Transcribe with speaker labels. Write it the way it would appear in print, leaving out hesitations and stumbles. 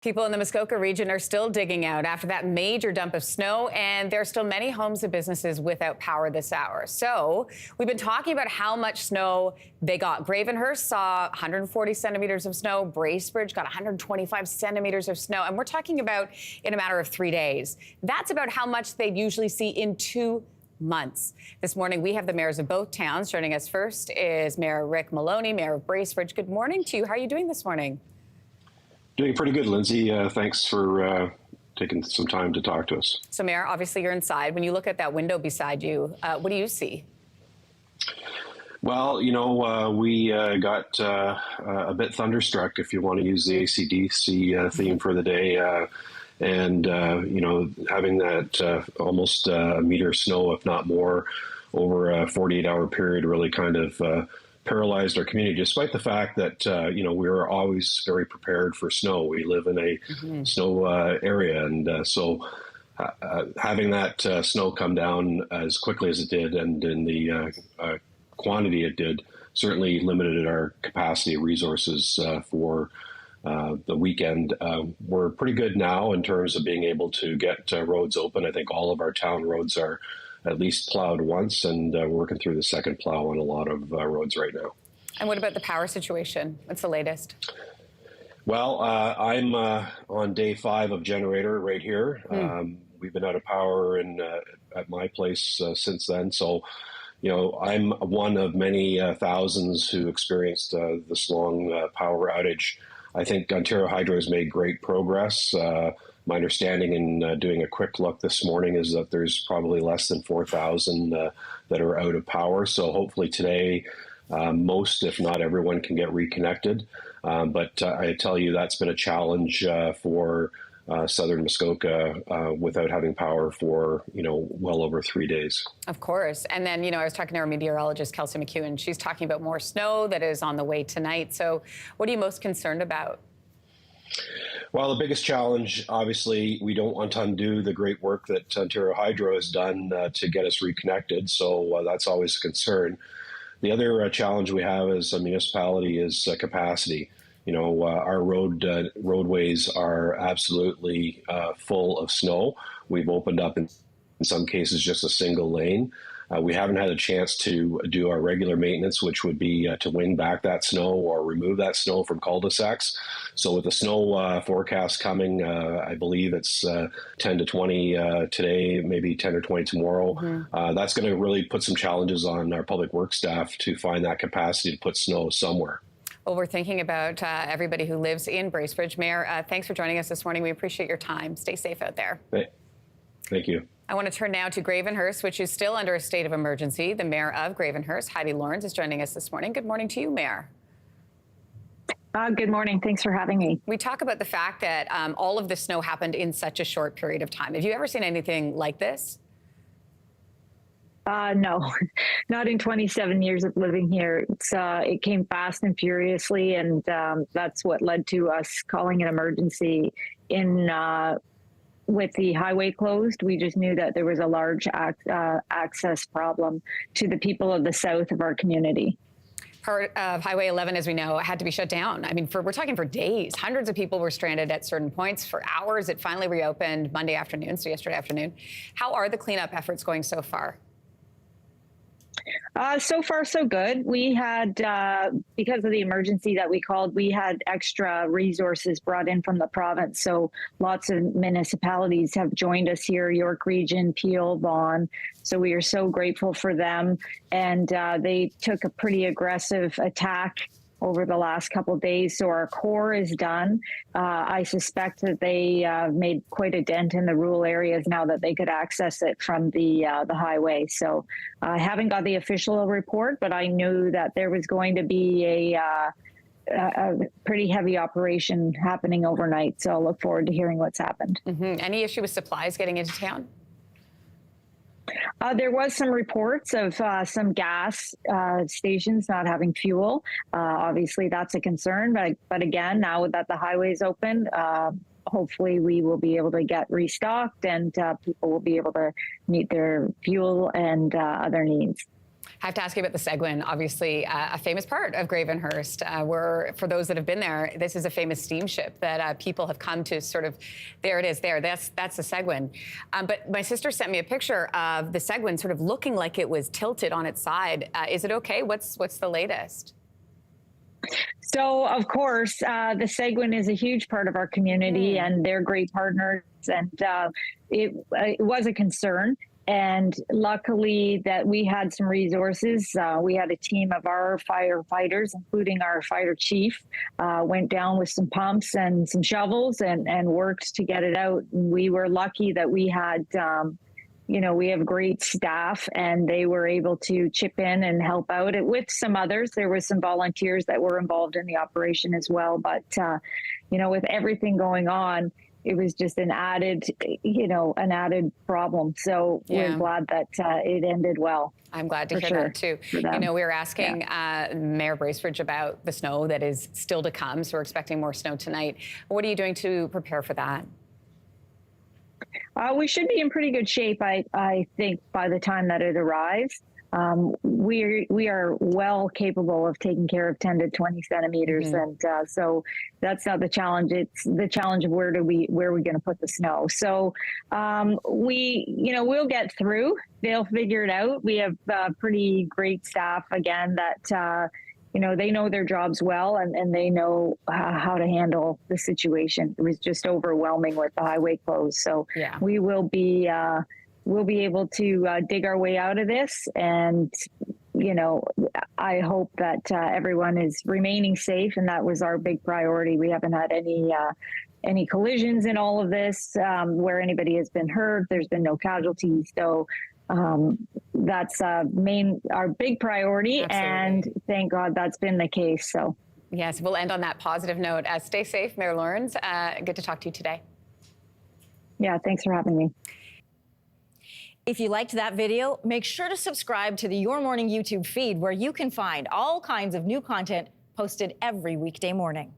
Speaker 1: People in the Muskoka region are still digging out after that major dump of snow, and there are still many homes and businesses without power this hour. So we've been talking about how much snow they got. Gravenhurst saw 140 centimeters of snow. Bracebridge got 125 centimeters of snow. And we're talking about in a matter of 3 days. That's about how much they'd usually see in 2 months. This morning, we have the mayors of both towns. Joining us first is Mayor Rick Maloney, Mayor of Bracebridge. Good morning to you. How are you doing this morning?
Speaker 2: Doing pretty good, Lindsay. Thanks for taking some time to talk to us.
Speaker 1: So, Mayor, obviously you're inside. When you look at that window beside you, what do you see?
Speaker 2: Well, you know, we got a bit thunderstruck, if you want to use the AC/DC theme for the day. And, you know, having that almost a meter of snow, if not more, over a 48-hour period really kind of paralyzed our community, despite the fact that, you know, we were always very prepared for snow. We live in a snow area. And so having that snow come down as quickly as it did and in the quantity it did certainly limited our capacity resources for the weekend. We're pretty good now in terms of being able to get roads open. I think all of our town roads are at least plowed once, and we're working through the second plow on a lot of roads right now.
Speaker 1: And what about the power situation? What's the latest?
Speaker 2: Well, I'm on day 5 of generator right here. We've been out of power at my place since then. So, you know, I'm one of many thousands who experienced this long power outage. I think Ontario Hydro has made great progress. My understanding in doing a quick look this morning is that there's probably less than 4,000 that are out of power. So hopefully today, most, if not everyone, can get reconnected. But I tell you, that's been a challenge for southern Muskoka without having power for, you know, well over 3 days.
Speaker 1: Of course. And then, you know, I was talking to our meteorologist, Kelsey McEwen. She's talking about more snow that is on the way tonight. So what are you most concerned about?
Speaker 2: Well, the biggest challenge, obviously, we don't want to undo the great work that Ontario Hydro has done to get us reconnected. So that's always a concern. The other challenge we have as a municipality is capacity. You know, our roadways are absolutely full of snow. We've opened up in some cases just a single lane. We haven't had a chance to do our regular maintenance, which would be to wing back that snow or remove that snow from cul-de-sacs. So with the snow forecast coming, I believe it's 10 to 20 today, maybe 10 or 20 tomorrow. That's going to really put some challenges on our public works staff to find that capacity to put snow somewhere.
Speaker 1: Well, we're thinking about everybody who lives in Bracebridge. Mayor, thanks for joining us this morning. We appreciate your time. Stay safe out there.
Speaker 2: Thank you.
Speaker 1: I want to turn now to Gravenhurst, which is still under a state of emergency. The mayor of Gravenhurst, Heidi Lawrence, is joining us this morning. Good morning to you, Mayor.
Speaker 3: Good morning. Thanks for having me.
Speaker 1: We talk about the fact that all of the snow happened in such a short period of time. Have you ever seen anything like this?
Speaker 3: No, not in 27 years of living here. It came fast and furiously, and that's what led to us calling an emergency. With the highway closed, we just knew that there was a large access problem to the people of the south of our community.
Speaker 1: Part of Highway 11, as we know, had to be shut down. I mean, we're talking for days. Hundreds of people were stranded at certain points for hours. It finally reopened Monday afternoon, so yesterday afternoon. How are the cleanup efforts going so far?
Speaker 3: So far, so good. We had, because of the emergency that we called, we had extra resources brought in from the province. So lots of municipalities have joined us here, York Region, Peel, Vaughan. So we are so grateful for them. And they took a pretty aggressive attack over the last couple of days. So our core is done. I suspect that they made quite a dent in the rural areas now that they could access it from the highway. So I haven't got the official report, but I knew that there was going to be a pretty heavy operation happening overnight. So I'll look forward to hearing what's happened.
Speaker 1: Any issue with supplies getting into town?
Speaker 3: There was some reports of some gas stations not having fuel. Obviously, that's a concern. But again, now that the highway is open, hopefully we will be able to get restocked and people will be able to meet their fuel and other needs.
Speaker 1: I have to ask you about the Seguin, obviously a famous part of Gravenhurst, where, for those that have been there, this is a famous steamship that people have come to sort of, there it is there, that's the Seguin. But my sister sent me a picture of the Seguin sort of looking like it was tilted on its side. Is it okay? What's the latest?
Speaker 3: So, of course, the Seguin is a huge part of our community, and they're great partners, and it was a concern. And luckily that we had some resources. We had a team of our firefighters, including our fire chief, went down with some pumps and some shovels and worked to get it out. We were lucky that we had, we have great staff, and they were able to chip in and help out with some others. There were some volunteers that were involved in the operation as well. But, with everything going on, it was just an added problem. So we're glad that it ended well.
Speaker 1: I'm glad to hear that too. We were asking Mayor Bracebridge about the snow that is still to come. So we're expecting more snow tonight. What are you doing to prepare for that?
Speaker 3: We should be in pretty good shape, I think, by the time that it arrives. We are well capable of taking care of 10 to 20 centimeters. And so that's not the challenge. It's the challenge of where are we going to put the snow. So we'll get through. They'll figure it out. We have pretty great staff, again, that they know their jobs well, and they know how to handle the situation. It was just overwhelming with the highway closed. So we will be we'll be able to dig our way out of this. And, I hope that everyone is remaining safe. And that was our big priority. We haven't had any collisions in all of this where anybody has been hurt. There's been no casualties. So that's our big priority. Absolutely. And thank God that's been the case. So
Speaker 1: yes, we'll end on that positive note. Stay safe, Mayor Lawrence. Good to talk to you today.
Speaker 3: Yeah, thanks for having me.
Speaker 4: If you liked that video, make sure to subscribe to the Your Morning YouTube feed, where you can find all kinds of new content posted every weekday morning.